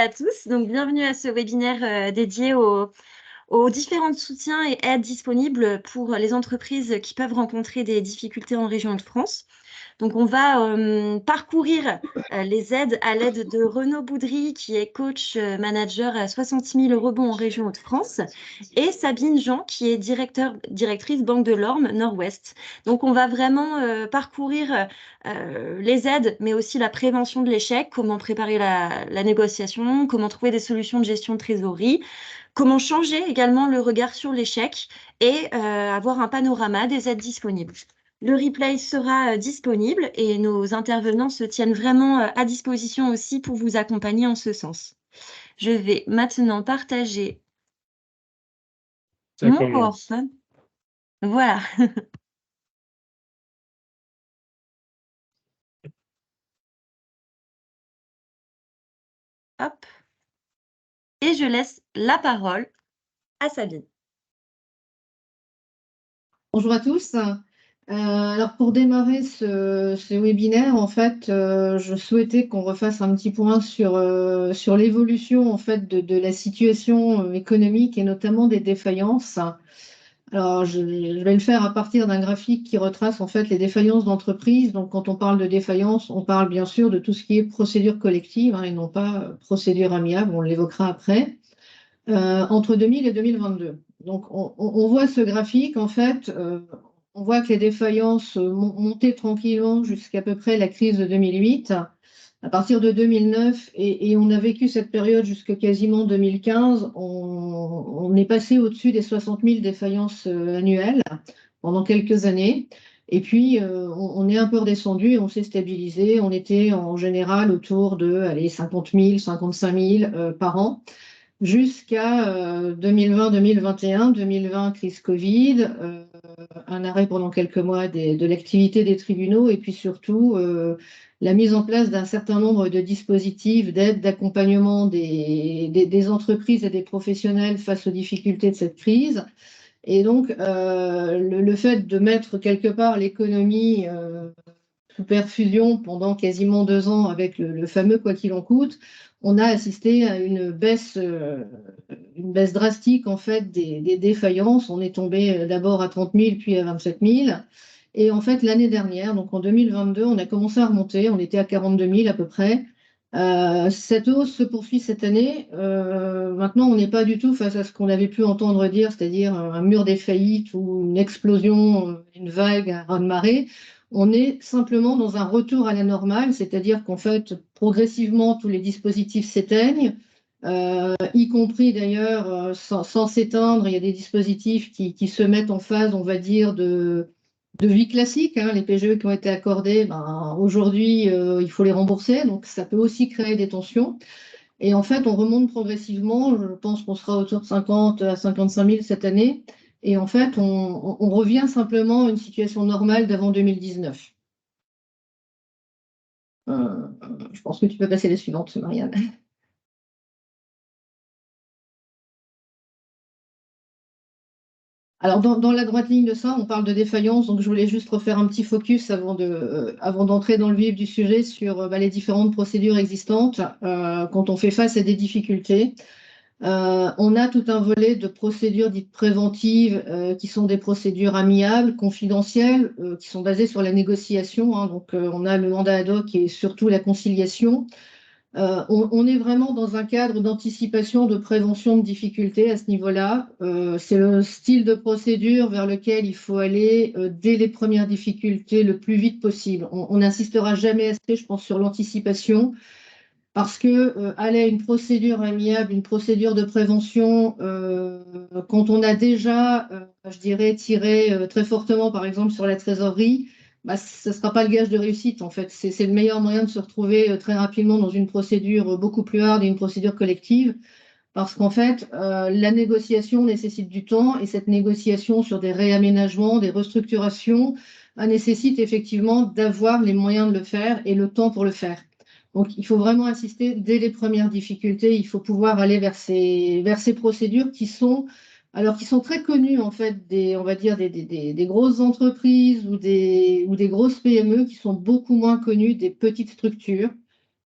À tous, donc bienvenue à ce webinaire dédié aux différents soutiens et aides disponibles pour les entreprises qui peuvent rencontrer des difficultés en région de France. Donc, on va parcourir les aides à l'aide de Renaud Boudry, qui est coach manager à 66 000 rebonds en région Hauts-de-France, et Sabine Jean, qui est directrice Banque de l'Orme Nord-Ouest. Donc, on va vraiment parcourir les aides, mais aussi la prévention de l'échec, comment préparer la négociation, comment trouver des solutions de gestion de trésorerie, comment changer également le regard sur l'échec et avoir un panorama des aides disponibles. Le replay sera disponible et nos intervenants se tiennent vraiment à disposition aussi pour vous accompagner en ce sens. Je vais maintenant partager mon PowerPoint. Voilà. Hop. Et je laisse la parole à Sabine. Bonjour à tous. Alors pour démarrer ce webinaire, en fait, je souhaitais qu'on refasse un petit point sur l'évolution en fait de la situation économique et notamment des défaillances. Alors je vais le faire à partir d'un graphique qui retrace en fait les défaillances d'entreprise. Donc quand on parle de défaillance, on parle bien sûr de tout ce qui est procédure collective et non pas procédure amiable. On l'évoquera après. Entre 2000 et 2022. Donc, on voit ce graphique, en fait, on voit que les défaillances montaient tranquillement jusqu'à peu près la crise de 2008. À partir de 2009, et on a vécu cette période jusqu'à quasiment 2015, on est passé au-dessus des 60 000 défaillances annuelles pendant quelques années. Et puis, on est un peu redescendu et on s'est stabilisé. On était en général autour de 50 000, 55 000 par an jusqu'à 2020-2021, 2020 crise Covid, un arrêt pendant quelques mois de l'activité des tribunaux et puis surtout la mise en place d'un certain nombre de dispositifs d'aide, d'accompagnement des entreprises et des professionnels face aux difficultés de cette crise. Et donc, le fait de mettre quelque part l'économie sous perfusion pendant quasiment 2 ans avec le fameux quoi qu'il en coûte, on a assisté à une baisse drastique en fait des défaillances. On est tombé d'abord à 30 000 puis à 27 000. Et en fait, l'année dernière, donc en 2022, on a commencé à remonter. On était à 42 000 à peu près. Cette hausse se poursuit cette année. Maintenant, on n'est pas du tout face à ce qu'on avait pu entendre dire, c'est-à-dire un mur des faillites ou une explosion, une vague, un raz-de-marée. On est simplement dans un retour à la normale, c'est-à-dire qu'en fait, progressivement, tous les dispositifs s'éteignent, y compris d'ailleurs, sans s'éteindre, il y a des dispositifs qui se mettent en phase, on va dire, de vie classique. Les PGE qui ont été accordés, aujourd'hui, il faut les rembourser, donc ça peut aussi créer des tensions. Et en fait, on remonte progressivement, je pense qu'on sera autour de 50 à 55 000 cette année. Et en fait, on revient simplement à une situation normale d'avant 2019. Je pense que tu peux passer la suivante, Marianne. Alors, dans la droite ligne de ça, on parle de défaillance, donc je voulais juste refaire un petit focus avant d'entrer dans le vif du sujet sur les différentes procédures existantes quand on fait face à des difficultés. On a tout un volet de procédures dites préventives qui sont des procédures amiables, confidentielles, qui sont basées sur la négociation. Donc, on a le mandat ad hoc et surtout la conciliation. On est vraiment dans un cadre d'anticipation, de prévention de difficultés à ce niveau-là. C'est le style de procédure vers lequel il faut aller dès les premières difficultés le plus vite possible. On n'insistera jamais assez, je pense, sur l'anticipation. Parce que aller à une procédure amiable, une procédure de prévention, quand on a déjà, je dirais, tiré très fortement, par exemple, sur la trésorerie, ce ne sera pas le gage de réussite, en fait. C'est le meilleur moyen de se retrouver très rapidement dans une procédure beaucoup plus hard et une procédure collective. Parce qu'en fait, la négociation nécessite du temps et cette négociation sur des réaménagements, des restructurations, nécessite effectivement d'avoir les moyens de le faire et le temps pour le faire. Donc, il faut vraiment insister dès les premières difficultés. Il faut pouvoir aller vers ces procédures qui sont très connues, en fait, on va dire des grosses entreprises ou des grosses PME qui sont beaucoup moins connues des petites structures.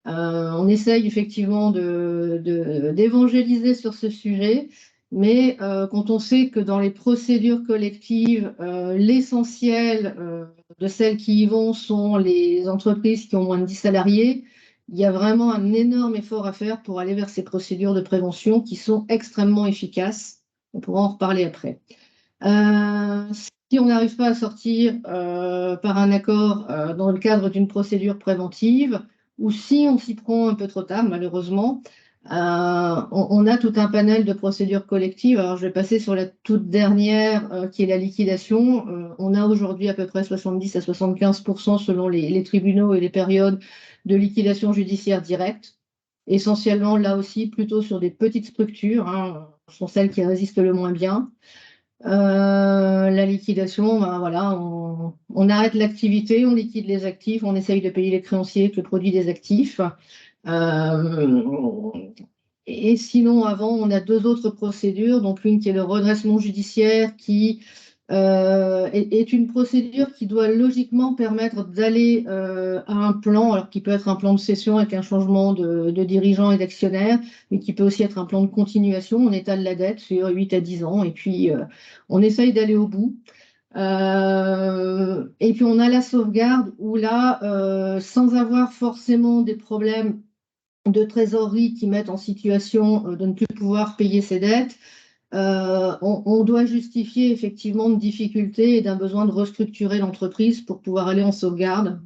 On essaye effectivement d'évangéliser sur ce sujet, mais quand on sait que dans les procédures collectives, l'essentiel de celles qui y vont sont les entreprises qui ont moins de 10 salariés, il y a vraiment un énorme effort à faire pour aller vers ces procédures de prévention qui sont extrêmement efficaces. On pourra en reparler après. Si on n'arrive pas à sortir par un accord dans le cadre d'une procédure préventive, ou si on s'y prend un peu trop tard, malheureusement, on a tout un panel de procédures collectives. Alors, je vais passer sur la toute dernière, qui est la liquidation. On a aujourd'hui à peu près 70 à 75% selon les tribunaux et les périodes de liquidation judiciaire directe. Essentiellement, là aussi, plutôt sur des petites structures, hein, sont celles qui résistent le moins bien. La liquidation, ben voilà, on arrête l'activité, on liquide les actifs, on essaye de payer les créanciers avec le produit des actifs. Et sinon, avant, on a deux autres procédures. Donc, l'une qui est le redressement judiciaire, qui est une procédure qui doit logiquement permettre d'aller à un plan, alors qui peut être un plan de cession avec un changement de dirigeant et d'actionnaire, mais qui peut aussi être un plan de continuation. On étale la dette sur 8 à 10 ans et puis on essaye d'aller au bout. Et puis on a la sauvegarde où là, sans avoir forcément des problèmes de trésorerie qui mettent en situation de ne plus pouvoir payer ses dettes, on doit justifier effectivement de difficultés et d'un besoin de restructurer l'entreprise pour pouvoir aller en sauvegarde.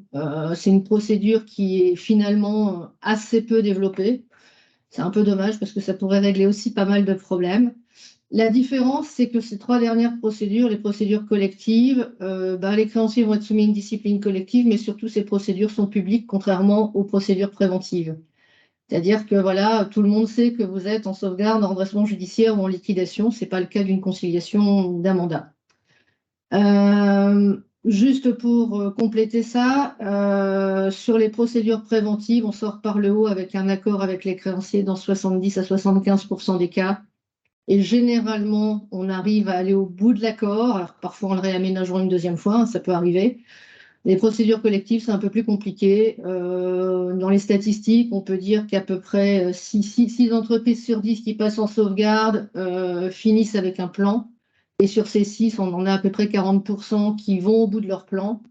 C'est une procédure qui est finalement assez peu développée. C'est un peu dommage parce que ça pourrait régler aussi pas mal de problèmes. La différence, c'est que ces trois dernières procédures, les procédures collectives, les créanciers vont être soumis à une discipline collective, mais surtout ces procédures sont publiques, contrairement aux procédures préventives. C'est-à-dire que voilà, tout le monde sait que vous êtes en sauvegarde, en redressement judiciaire ou en liquidation. Ce n'est pas le cas d'une conciliation d'un mandat. Juste pour compléter ça, sur les procédures préventives, on sort par le haut avec un accord avec les créanciers dans 70 à 75% des cas. Et généralement, on arrive à aller au bout de l'accord. Alors, parfois, on le réaménagera une deuxième fois, hein, ça peut arriver. Les procédures collectives, c'est un peu plus compliqué. Dans les statistiques, on peut dire qu'à peu près 6 entreprises sur 10 qui passent en sauvegarde finissent avec un plan. Et sur ces 6, on en a à peu près 40% qui vont au bout de leur plan.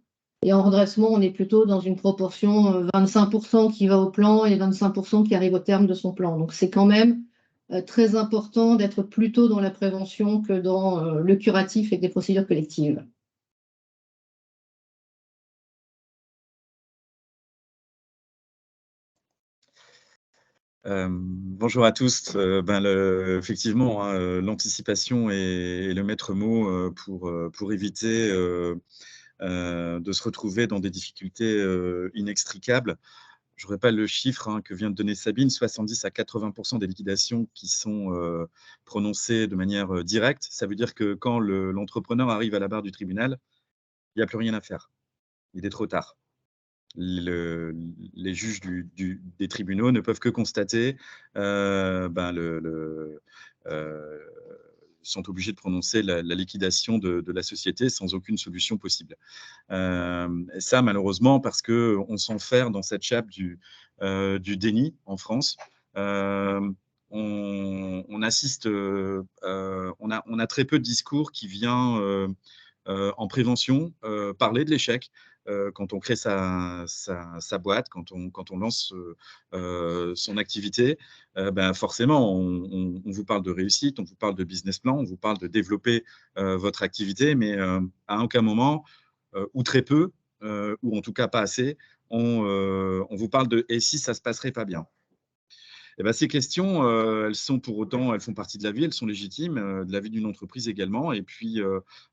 Et en redressement, on est plutôt dans une proportion 25% qui va au plan et 25% qui arrive au terme de son plan. Donc c'est quand même très important d'être plutôt dans la prévention que dans le curatif et des procédures collectives. Bonjour à tous. Effectivement, hein, l'anticipation est le maître mot pour éviter de se retrouver dans des difficultés inextricables. Je n'aurai pas le chiffre que vient de donner Sabine, 70 à 80% des liquidations qui sont prononcées de manière directe. Ça veut dire que quand l'entrepreneur arrive à la barre du tribunal, il n'y a plus rien à faire. Il est trop tard. Les juges des tribunaux ne peuvent que constater, sont obligés de prononcer la liquidation de la société sans aucune solution possible. Et ça, malheureusement, parce qu'on s'enferme dans cette chape du déni en France. On assiste, on a très peu de discours qui vient en prévention parler de l'échec. Quand on crée sa boîte, quand on lance son activité, forcément, on vous parle de réussite, on vous parle de business plan, on vous parle de développer votre activité, mais à aucun moment, ou très peu, ou en tout cas pas assez, on vous parle de « et si ça se passerait pas bien ». Ces questions, elles sont pour autant, elles font partie de la vie, elles sont légitimes, de la vie d'une entreprise également. Et puis,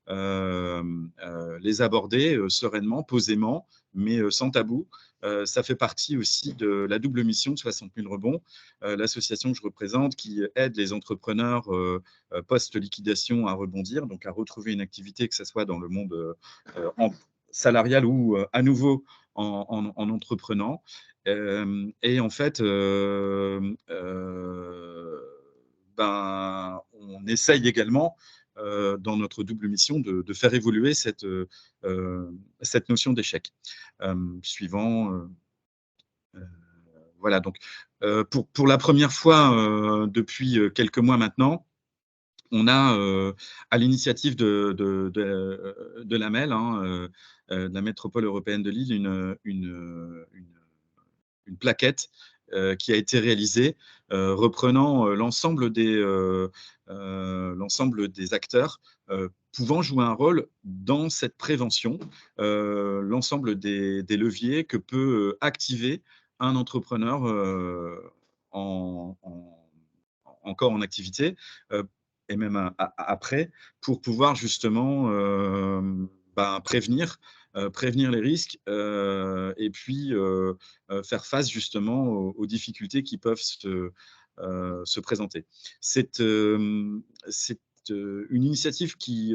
les aborder sereinement, posément, mais sans tabou. Ça fait partie aussi de la double mission de 60 000 rebonds, l'association que je représente qui aide les entrepreneurs post-liquidation à rebondir, donc à retrouver une activité, que ce soit dans le monde salarial ou à nouveau en entreprenant. Et en fait, on essaye également, dans notre double mission, de faire évoluer cette notion d'échec, suivant voilà, donc pour la première fois depuis quelques mois maintenant, on a, à l'initiative de la MEL, de la métropole européenne de Lille, une plaquette qui a été réalisée, reprenant l'ensemble des acteurs pouvant jouer un rôle dans cette prévention, l'ensemble des leviers que peut activer un entrepreneur encore en activité, et même après, pour pouvoir justement prévenir les risques et puis faire face justement aux difficultés qui peuvent se présenter. C'est une initiative qui,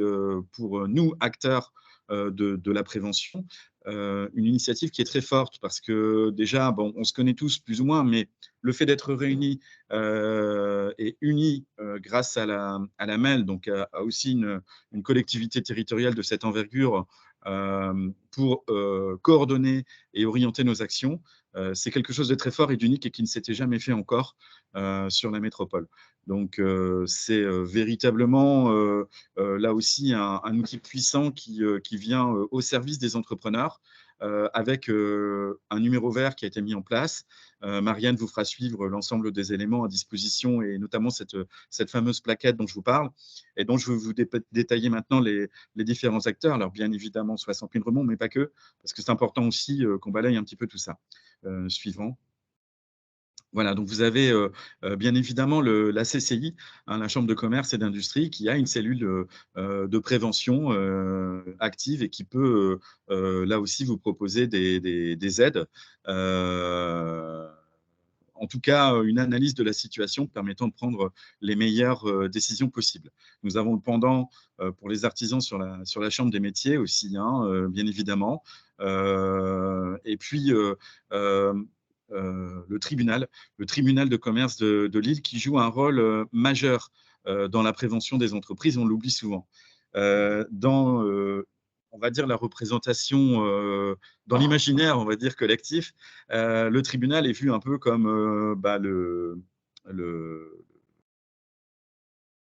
pour nous, acteurs de la prévention, une initiative qui est très forte parce que déjà, bon, on se connaît tous plus ou moins, mais le fait d'être réunis et unis grâce à la MEL, donc à aussi une collectivité territoriale de cette envergure pour coordonner et orienter nos actions, c'est quelque chose de très fort et d'unique et qui ne s'était jamais fait encore sur la métropole. Donc, c'est véritablement là aussi un outil puissant qui vient au service des entrepreneurs avec un numéro vert qui a été mis en place. Marianne vous fera suivre l'ensemble des éléments à disposition et notamment cette fameuse plaquette dont je vous parle et dont je vais vous détailler maintenant les différents acteurs. Alors, bien évidemment, 60 000 remous, mais pas que, parce que c'est important aussi qu'on balaye un petit peu tout ça. Suivant. Voilà, donc vous avez bien évidemment la CCI, la Chambre de commerce et d'industrie, qui a une cellule de prévention active et qui peut là aussi vous proposer des aides. En tout cas, une analyse de la situation permettant de prendre les meilleures décisions possibles. Nous avons le pendant pour les artisans sur la Chambre des métiers aussi, bien évidemment. Et puis, le tribunal de commerce de Lille qui joue un rôle majeur dans la prévention des entreprises, on l'oublie souvent. Dans, on va dire, la représentation, dans l'imaginaire, on va dire, collectif, le tribunal est vu un peu comme le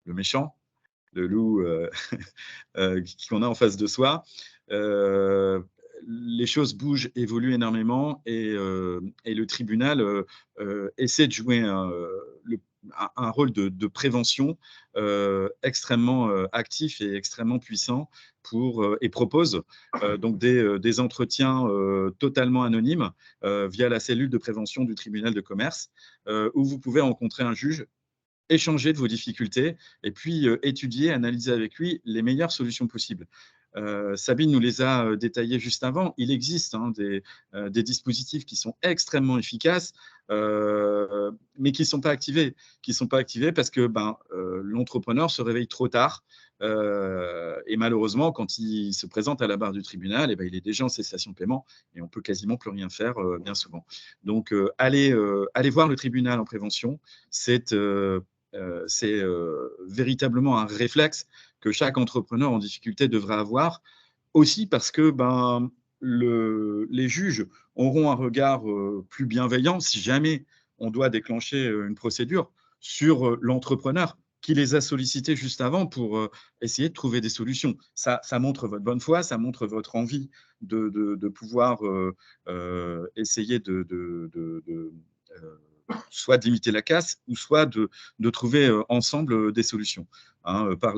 méchant, le loup qu'on a en face de soi. Les choses bougent, évoluent énormément et le tribunal essaie de jouer un rôle de prévention extrêmement actif et extrêmement puissant et propose donc des entretiens totalement anonymes via la cellule de prévention du tribunal de commerce où vous pouvez rencontrer un juge, échanger de vos difficultés et puis étudier, analyser avec lui les meilleures solutions possibles. Sabine nous les a détaillées juste avant. Il existe des dispositifs qui sont extrêmement efficaces, mais qui ne sont pas activés. Qui sont pas activés parce que l'entrepreneur se réveille trop tard. Et malheureusement, quand il se présente à la barre du tribunal, il est déjà en cessation de paiement et on peut quasiment plus rien faire bien souvent. Donc, allez voir le tribunal en prévention. C'est véritablement un réflexe que chaque entrepreneur en difficulté devrait avoir, aussi parce que les juges auront un regard plus bienveillant si jamais on doit déclencher une procédure sur l'entrepreneur qui les a sollicités juste avant pour essayer de trouver des solutions. Ça montre votre bonne foi, ça montre votre envie de pouvoir essayer soit d'imiter la casse, ou soit de trouver ensemble des solutions. Par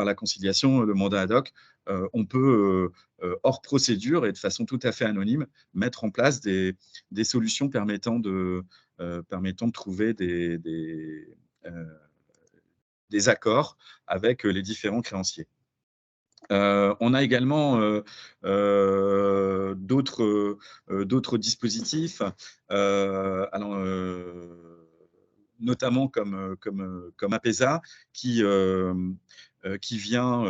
la conciliation, le mandat ad hoc, on peut, hors procédure et de façon tout à fait anonyme, mettre en place des solutions permettant de trouver des accords avec les différents créanciers. On a également d'autres dispositifs, notamment comme APESA, qui vient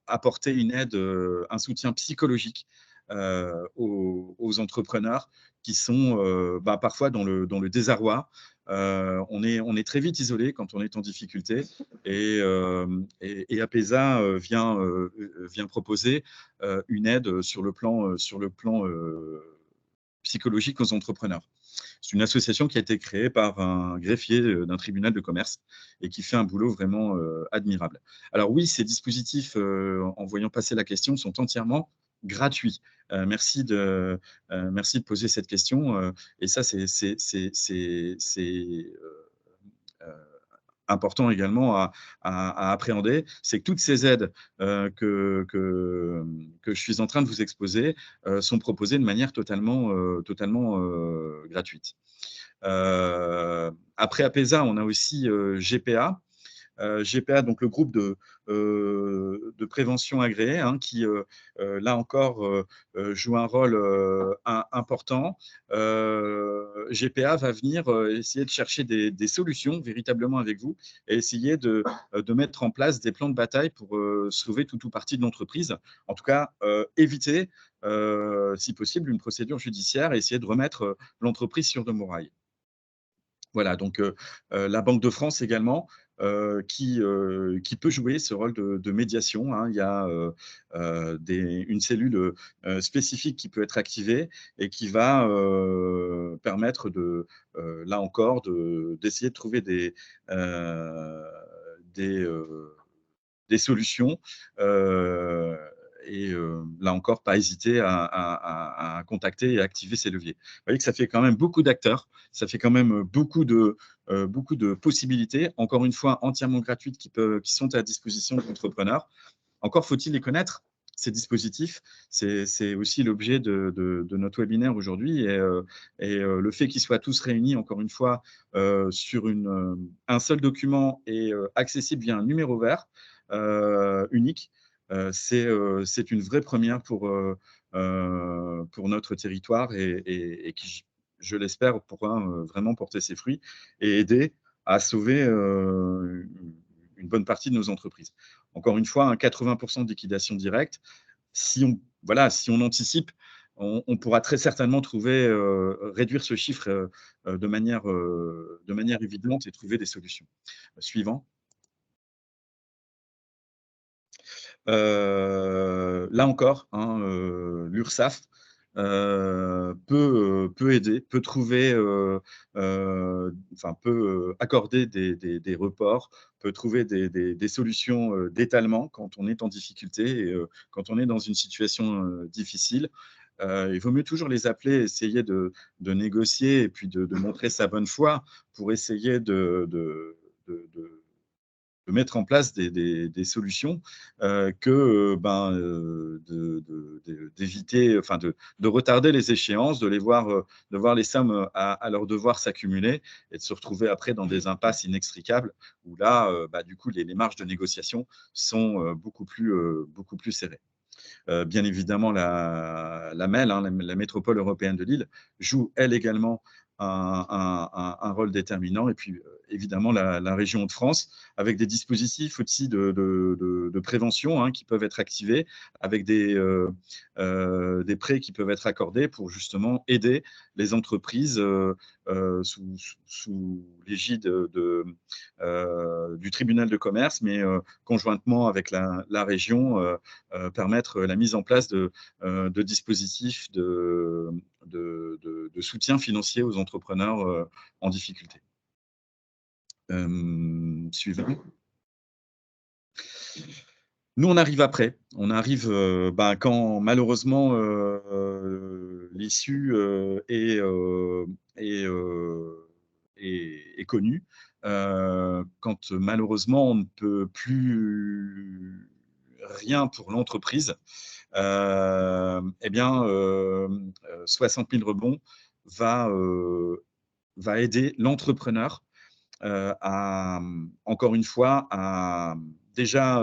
apporter une aide, un soutien psychologique aux entrepreneurs qui sont parfois dans le désarroi. On est très vite isolé quand on est en difficulté et APESA vient proposer une aide sur le plan psychologique aux entrepreneurs. C'est une association qui a été créée par un greffier d'un tribunal de commerce et qui fait un boulot vraiment admirable. Alors oui, ces dispositifs, en voyant passer la question, sont entièrement gratuits. Merci de poser cette question. Et ça, c'est important également à appréhender, c'est que toutes ces aides que je suis en train de vous exposer sont proposées de manière totalement gratuite. Après APESA, on a aussi GPA. GPA, donc le groupe de prévention agréé, hein, qui, là encore, joue un rôle important. GPA va venir essayer de chercher des solutions véritablement avec vous et essayer de mettre en place des plans de bataille pour sauver tout ou partie de l'entreprise. En tout cas, éviter, si possible, une procédure judiciaire et essayer de remettre l'entreprise sur de bons rails. Voilà, donc la Banque de France également, qui peut jouer ce rôle de médiation, hein. Il y a une cellule spécifique qui peut être activée et qui va permettre là encore, d'essayer de trouver des solutions. Et là encore, pas hésiter à contacter et activer ces leviers. Vous voyez que ça fait quand même beaucoup d'acteurs, ça fait quand même beaucoup de possibilités, encore une fois, entièrement gratuites qui sont à disposition de l'entrepreneur. Encore faut-il les connaître, ces dispositifs. C'est aussi l'objet de notre webinaire aujourd'hui. Et le fait qu'ils soient tous réunis, encore une fois, sur un seul document et accessible via un numéro vert unique, c'est une vraie première pour notre territoire et qui, je l'espère, pourra vraiment porter ses fruits et aider à sauver une bonne partie de nos entreprises. Encore une fois, 80% de liquidation directe. Si on anticipe, on pourra très certainement réduire ce chiffre de manière évidente et trouver des solutions. Suivant. Là encore, hein, l'URSSAF peut aider, peut trouver, peut accorder des reports, peut trouver des solutions d'étalement quand on est en difficulté et quand on est dans une situation difficile. Il vaut mieux toujours les appeler, essayer de négocier et puis de montrer sa bonne foi pour essayer de mettre en place des solutions que d'éviter, enfin de retarder les échéances, de voir les sommes à leur devoir s'accumuler et de se retrouver après dans des impasses inextricables où là, du coup, les marges de négociation sont beaucoup plus serrées. Bien évidemment, la MEL, hein, la métropole européenne de Lille, joue elle également un rôle déterminant. Et puis, évidemment, la région Hauts-de-France, avec des dispositifs aussi de prévention hein, qui peuvent être activés, avec des prêts qui peuvent être accordés pour justement aider les entreprises sous l'égide du tribunal de commerce, mais conjointement avec la région, permettre la mise en place de dispositifs de soutien financier aux entrepreneurs en difficulté. Suivant. Nous, on arrive après. On arrive quand malheureusement l'issue est connue. Quand malheureusement on ne peut plus rien pour l'entreprise, eh bien 60 000 rebonds va aider l'entrepreneur encore une fois, à déjà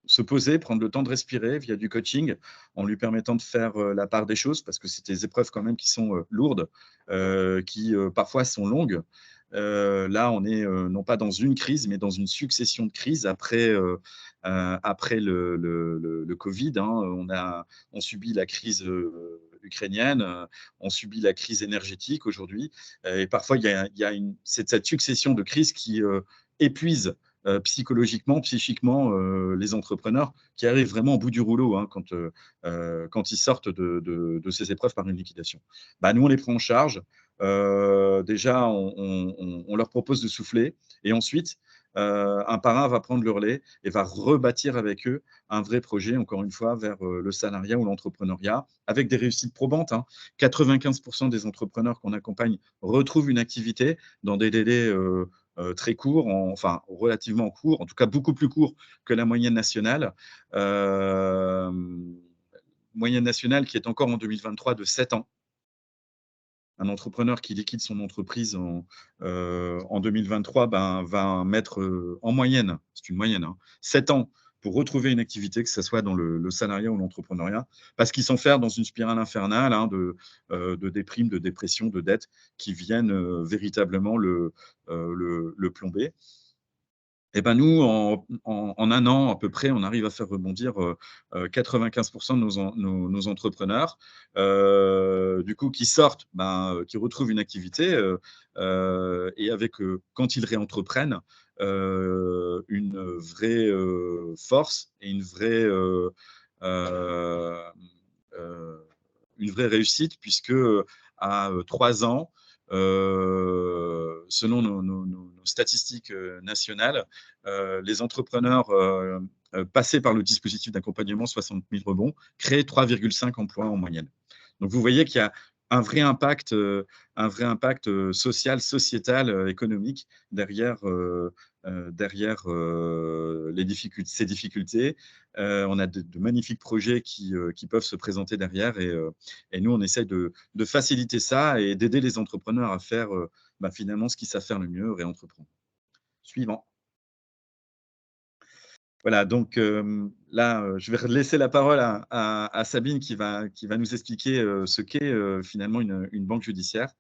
se poser, prendre le temps de respirer via du coaching, en lui permettant de faire la part des choses, parce que c'est des épreuves quand même qui sont lourdes, qui parfois sont longues. Là, on est non pas dans une crise, mais dans une succession de crises après le Covid. Hein. On subit la crise ukrainienne, on subit la crise énergétique aujourd'hui. Et parfois, il y a cette succession de crises qui épuise psychologiquement, psychiquement, les entrepreneurs qui arrivent vraiment au bout du rouleau hein, quand ils sortent de ces épreuves par une liquidation. Bah, nous, on les prend en charge. Déjà, on leur propose de souffler et ensuite, un par un va prendre le relais et va rebâtir avec eux un vrai projet, encore une fois, vers le salariat ou l'entrepreneuriat, avec des réussites probantes. Hein. 95% des entrepreneurs qu'on accompagne retrouvent une activité dans des délais très courts, enfin relativement courts, en tout cas beaucoup plus courts que la moyenne nationale. Moyenne nationale qui est encore en 2023 de 7 ans. Un entrepreneur qui liquide son entreprise en 2023 ben, va mettre en moyenne, c'est une moyenne, hein, 7 ans pour retrouver une activité, que ce soit dans le salariat ou l'entrepreneuriat, parce qu'ils s'enferment dans une spirale infernale hein, de déprime, de dépression, de dette, qui viennent véritablement le plomber. Et ben nous, en un an à peu près, on arrive à faire rebondir 95% de nos entrepreneurs, du coup, qui sortent, qui retrouvent une activité et avec, quand ils réentreprennent, une vraie force et euh, une vraie réussite, puisque à 3 ans, selon nos statistiques nationales, les entrepreneurs passés par le dispositif d'accompagnement 60 000 rebonds créent 3,5 emplois en moyenne. Donc vous voyez qu'il y a un vrai impact social, sociétal, économique derrière ces difficultés. On a de magnifiques projets qui peuvent se présenter derrière et nous, on essaie de faciliter ça et d'aider les entrepreneurs à faire finalement ce qu'ils savent faire le mieux, réentreprendre. Suivant. Voilà, donc là, je vais laisser la parole à Sabine qui va nous expliquer ce qu'est finalement une banque judiciaire.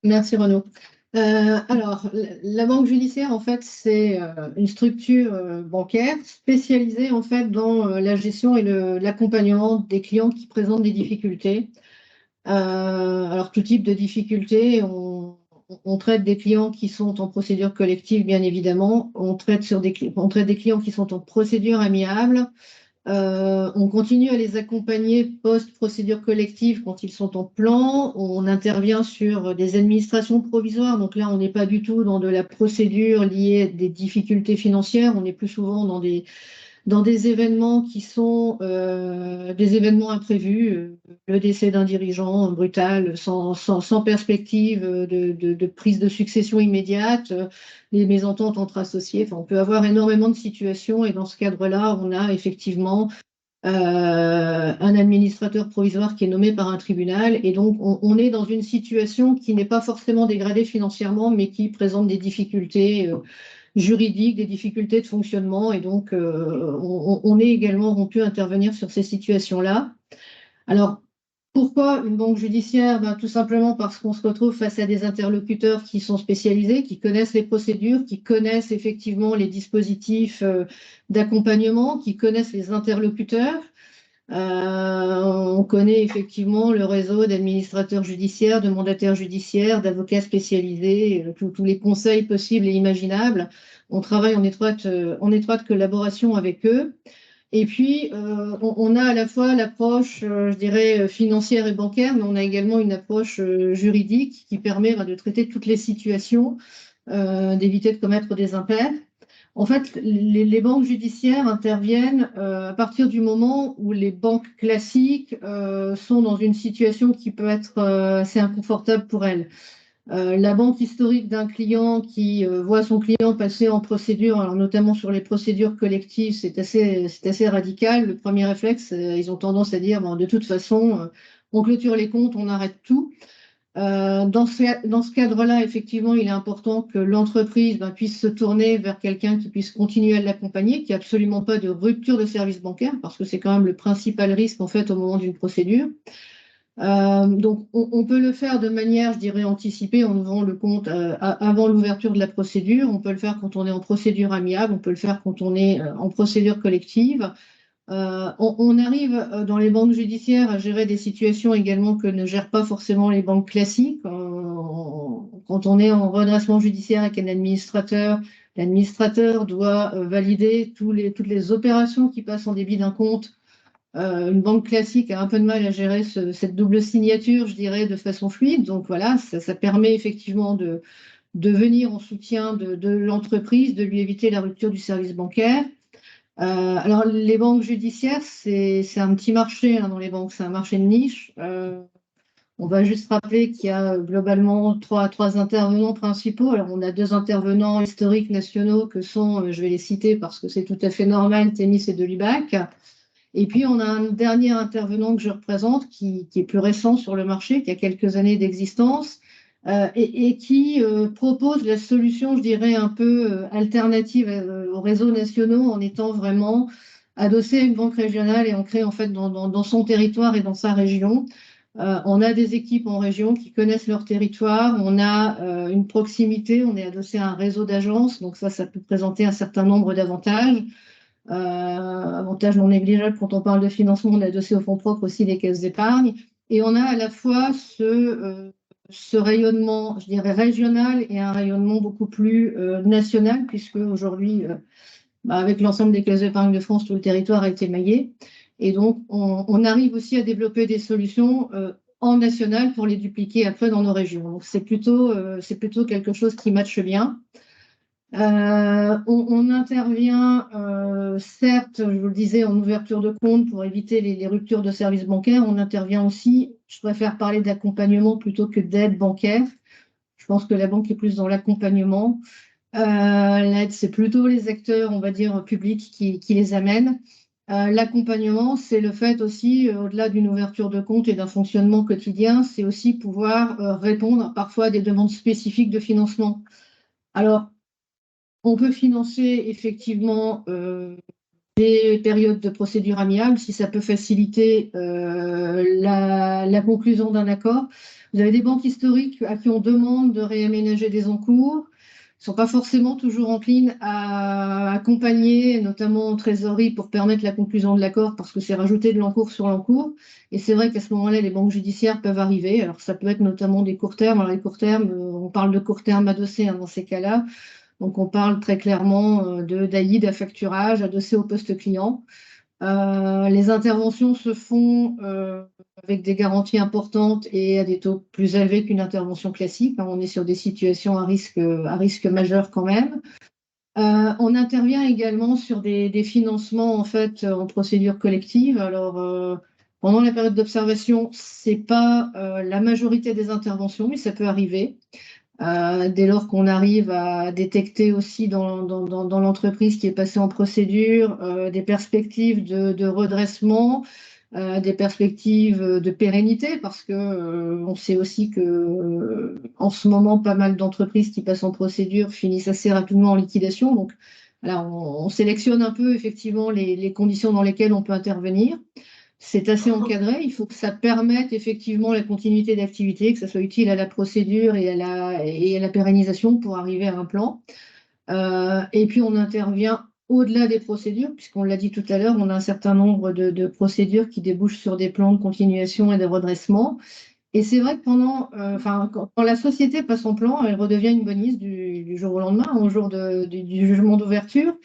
Merci Renaud. Alors, la banque judiciaire, en fait, c'est une structure bancaire spécialisée en fait dans la gestion et l'accompagnement des clients qui présentent des difficultés. Alors, tout type de difficultés, on traite des clients qui sont en procédure collective, bien évidemment. On traite des clients qui sont en procédure amiable. On continue à les accompagner post-procédure collective quand ils sont en plan. On intervient sur des administrations provisoires. Donc là, on n'est pas du tout dans de la procédure liée à des difficultés financières. On est plus souvent dans des événements qui sont des événements imprévus, le décès d'un dirigeant brutal, sans perspective de prise de succession immédiate, les mésententes entre associés. Enfin, on peut avoir énormément de situations et dans ce cadre-là, on a effectivement un administrateur provisoire qui est nommé par un tribunal et donc on est dans une situation qui n'est pas forcément dégradée financièrement mais qui présente des difficultés juridiques, des difficultés de fonctionnement et donc on est également rompu à intervenir sur ces situations-là. Alors, pourquoi une banque judiciaire? Tout simplement parce qu'on se retrouve face à des interlocuteurs qui sont spécialisés, qui connaissent les procédures, qui connaissent effectivement les dispositifs d'accompagnement, qui connaissent les interlocuteurs. On connaît effectivement le réseau d'administrateurs judiciaires, de mandataires judiciaires, d'avocats spécialisés, tous les conseils possibles et imaginables. On travaille en étroite collaboration avec eux. Et puis, on a à la fois l'approche, je dirais, financière et bancaire, mais on a également une approche juridique qui permet de traiter toutes les situations, d'éviter de commettre des impairs. En fait, les banques judiciaires interviennent à partir du moment où les banques classiques sont dans une situation qui peut être assez inconfortable pour elles. La banque historique d'un client qui voit son client passer en procédure, alors notamment sur les procédures collectives, c'est assez radical. Le premier réflexe, ils ont tendance à dire de toute façon, on clôture les comptes, on arrête tout. Dans ce cadre-là, effectivement, il est important que l'entreprise puisse se tourner vers quelqu'un qui puisse continuer à l'accompagner, qu'il n'y ait absolument pas de rupture de service bancaire, parce que c'est quand même le principal risque en fait au moment d'une procédure. Donc, on peut le faire de manière, je dirais, anticipée en ouvrant le compte avant l'ouverture de la procédure. On peut le faire quand on est en procédure amiable, on peut le faire quand on est en procédure collective. On arrive dans les banques judiciaires à gérer des situations également que ne gèrent pas forcément les banques classiques. Quand on est en redressement judiciaire avec un administrateur, L'administrateur doit valider toutes les opérations qui passent en débit d'un compte. Une banque classique a un peu de mal à gérer cette double signature, je dirais, de façon fluide. Donc voilà, ça permet effectivement de venir en soutien de l'entreprise, de lui éviter la rupture du service bancaire. Alors, les banques judiciaires, c'est un petit marché dans les banques, c'est un marché de niche. On va juste rappeler qu'il y a globalement trois intervenants principaux. Alors, on a 2 intervenants historiques nationaux que sont, je vais les citer parce que c'est tout à fait normal, Thémis et Delibac. Et puis, on a un dernier intervenant que je représente qui est plus récent sur le marché, qui a quelques années d'existence et qui propose la solution, je dirais, un peu alternative aux réseaux nationaux en étant vraiment adossé à une banque régionale et ancré en fait dans son territoire et dans sa région. On a des équipes en région qui connaissent leur territoire, on a une proximité, on est adossé à un réseau d'agences, donc ça peut présenter un certain nombre d'avantages. Avantage non négligeable quand on parle de financement, on a adossé au fonds propres aussi des caisses d'épargne. Et on a à la fois ce rayonnement, je dirais, régional et un rayonnement beaucoup plus national, puisque aujourd'hui, avec l'ensemble des caisses d'épargne de France, tout le territoire a été maillé. Et donc, on arrive aussi à développer des solutions en national pour les dupliquer après dans nos régions. Donc, c'est plutôt quelque chose qui matche bien. On intervient, certes, je vous le disais, en ouverture de compte pour éviter les ruptures de services bancaires. On intervient aussi, je préfère parler d'accompagnement plutôt que d'aide bancaire. Je pense que la banque est plus dans l'accompagnement. L'aide, c'est plutôt les acteurs, on va dire, publics qui les amènent. L'accompagnement, c'est le fait aussi, au-delà d'une ouverture de compte et d'un fonctionnement quotidien, c'est aussi pouvoir répondre parfois à des demandes spécifiques de financement. Alors, on peut financer effectivement des périodes de procédure amiable si ça peut faciliter la conclusion d'un accord. Vous avez des banques historiques à qui on demande de réaménager des encours. Ils ne sont pas forcément toujours enclines à accompagner, notamment en trésorerie, pour permettre la conclusion de l'accord parce que c'est rajouter de l'encours sur l'encours. Et c'est vrai qu'à ce moment-là, les banques judiciaires peuvent arriver. Alors, ça peut être notamment des courts termes. Alors, les courts termes, on parle de court terme adossé dans ces cas-là. Donc, on parle très clairement d'AID à facturage adossé au poste client. Les interventions se font avec des garanties importantes et à des taux plus élevés qu'une intervention classique. On est sur des situations à risque majeur quand même. On intervient également sur des financements en fait en procédure collective. Alors, pendant la période d'observation, c'est pas la majorité des interventions, mais ça peut arriver. Dès lors qu'on arrive à détecter aussi dans l'entreprise qui est passée en procédure des perspectives de redressement, des perspectives de pérennité, parce que on sait aussi que en ce moment, pas mal d'entreprises qui passent en procédure finissent assez rapidement en liquidation. Donc, là, on sélectionne un peu effectivement les conditions dans lesquelles on peut intervenir. C'est assez encadré, il faut que ça permette effectivement la continuité d'activité, que ça soit utile à la procédure et à la pérennisation pour arriver à un plan. Et puis on intervient au-delà des procédures, puisqu'on l'a dit tout à l'heure, on a un certain nombre de procédures qui débouchent sur des plans de continuation et de redressement. Et c'est vrai que quand la société passe en plan, elle redevient une bonise du jour au lendemain, au jour du jugement d'ouverture.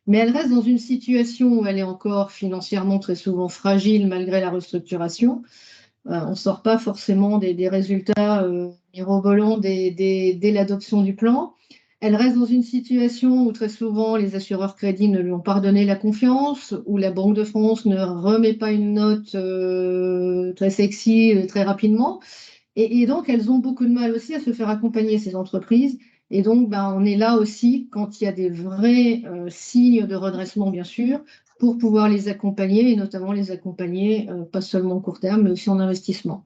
Mais elle reste dans une situation où elle est encore financièrement très souvent fragile malgré la restructuration. On ne sort pas forcément des résultats mirobolants dès l'adoption du plan. Elle reste dans une situation où très souvent les assureurs crédits ne lui ont pas donné la confiance, où la Banque de France ne remet pas une note très sexy très rapidement. Et donc, elles ont beaucoup de mal aussi à se faire accompagner, ces entreprises. Et donc, on est là aussi quand il y a des vrais signes de redressement, bien sûr, pour pouvoir les accompagner, et notamment les accompagner, pas seulement en court terme, mais aussi en investissement.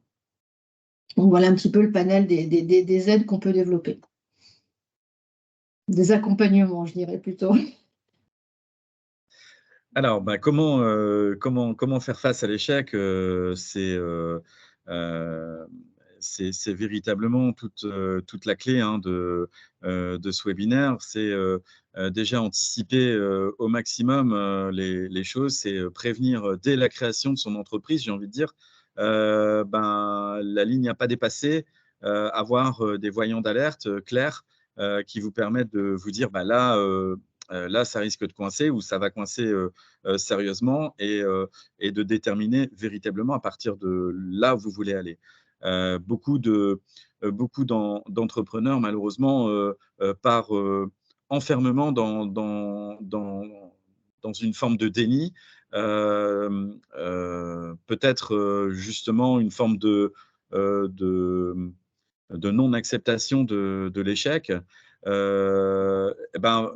Donc, voilà un petit peu le panel des aides qu'on peut développer. Des accompagnements, je dirais plutôt. Alors, comment faire face à l'échec, c'est véritablement toute la clé de ce webinaire. C'est déjà anticiper au maximum les choses, c'est prévenir dès la création de son entreprise, j'ai envie de dire, la ligne à pas dépasser, avoir des voyants d'alerte clairs qui vous permettent de vous dire, bah, là, là, ça risque de coincer ou ça va coincer sérieusement et de déterminer véritablement à partir de là où vous voulez aller. Beaucoup d'entrepreneurs, malheureusement, par enfermement dans une forme de déni, peut-être justement une forme euh, de, de non-acceptation de l'échec, eh ben,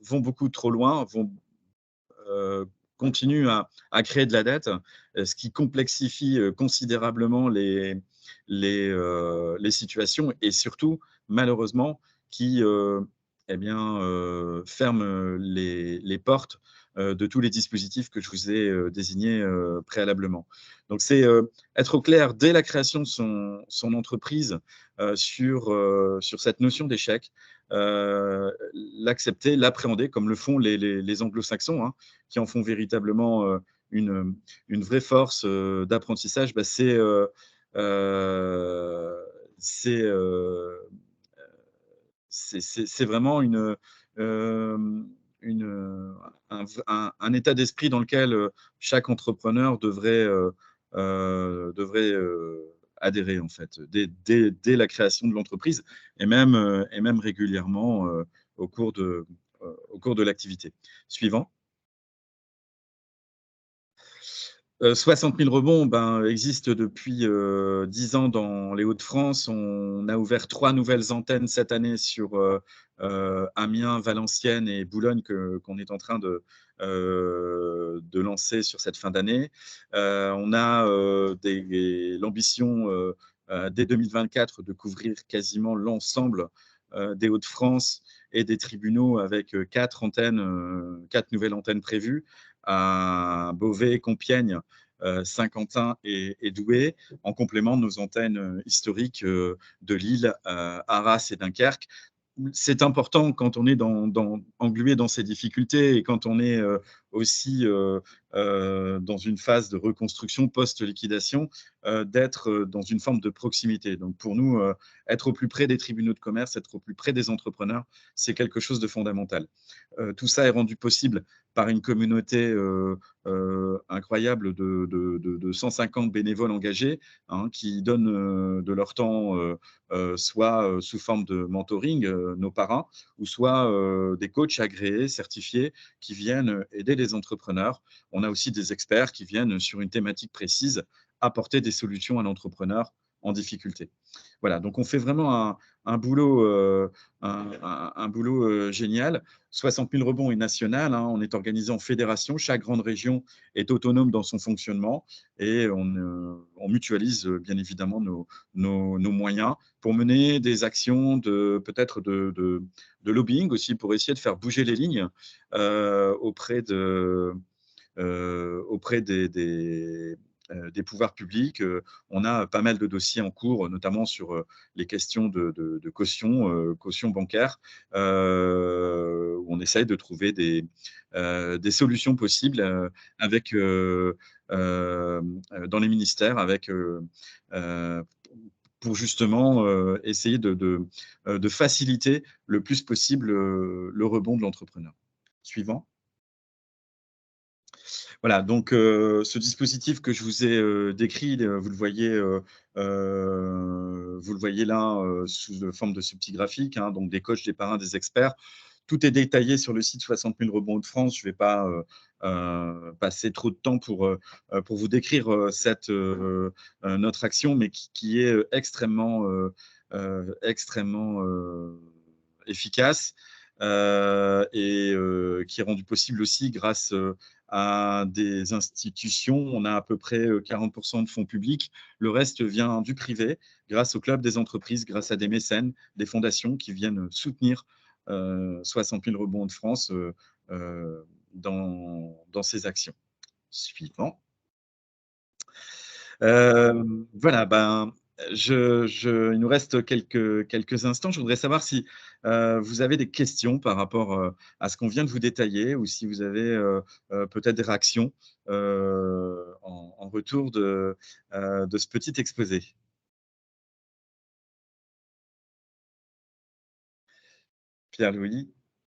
vont beaucoup trop loin, continuent à créer de la dette, ce qui complexifie considérablement les situations et surtout, malheureusement, qui eh bien, ferme les portes de tous les dispositifs que je vous ai désignés préalablement. Donc, c'est être au clair dès la création de son entreprise sur cette notion d'échec, l'accepter, l'appréhender comme le font les anglo-saxons, hein, qui en font véritablement une, une vraie force d'apprentissage, bah, euh, c'est euh, c'est vraiment euh, un état d'esprit dans lequel chaque entrepreneur devrait adhérer en fait, dès la création de l'entreprise et même régulièrement au cours de l'activité. Suivant. 60 000 rebonds existent depuis 10 ans dans les Hauts-de-France. On a ouvert 3 nouvelles antennes cette année sur Amiens, Valenciennes et Boulogne qu'on est en train de lancer sur cette fin d'année. On a l'ambition dès 2024 de couvrir quasiment l'ensemble des Hauts-de-France et des tribunaux avec 4 nouvelles antennes prévues à Beauvais, Compiègne, Saint-Quentin et Douai, en complément de nos antennes historiques de Lille, Arras et Dunkerque. C'est important quand on est englué dans ces difficultés et quand on est aussi dans une phase de reconstruction post-liquidation, d'être dans une forme de proximité. Donc pour nous, être au plus près des tribunaux de commerce, être au plus près des entrepreneurs, c'est quelque chose de fondamental. Tout ça est rendu possible par une communauté incroyable de 150 bénévoles engagés, hein, qui donnent de leur temps, soit sous forme de mentoring, nos parrains, ou soit des coachs agréés, certifiés, qui viennent aider les entrepreneurs. On a aussi des experts qui viennent sur une thématique précise apporter des solutions à l'entrepreneur en difficulté. Voilà, donc on fait vraiment un boulot, un boulot génial. 60 000 rebonds est national, hein, on est organisé en fédération, chaque grande région est autonome dans son fonctionnement et on mutualise bien évidemment nos moyens pour mener des actions peut-être de lobbying aussi, pour essayer de faire bouger les lignes auprès des pouvoirs publics. On a pas mal de dossiers en cours, notamment sur les questions de caution bancaire, où on essaye de trouver des solutions possibles avec, dans les ministères, pour justement essayer de faciliter le plus possible le rebond de l'entrepreneur. Suivant. Voilà, donc ce dispositif que je vous ai décrit, vous le voyez là sous forme de ce petit graphique, hein, donc des coachs, des parrains, des experts. Tout est détaillé sur le site 60 000 rebonds de France. Je ne vais pas passer trop de temps pour vous décrire notre action, mais qui est extrêmement efficace et qui est rendue possible aussi grâce à des institutions. On a à peu près 40% de fonds publics. Le reste vient du privé, grâce au club des entreprises, grâce à des mécènes, des fondations qui viennent soutenir 60 000 rebonds de France dans ces actions. Suivant. Voilà, il nous reste quelques instants. Je voudrais savoir si vous avez des questions par rapport à ce qu'on vient de vous détailler ou si vous avez peut-être des réactions en retour de ce petit exposé. Pierre-Louis.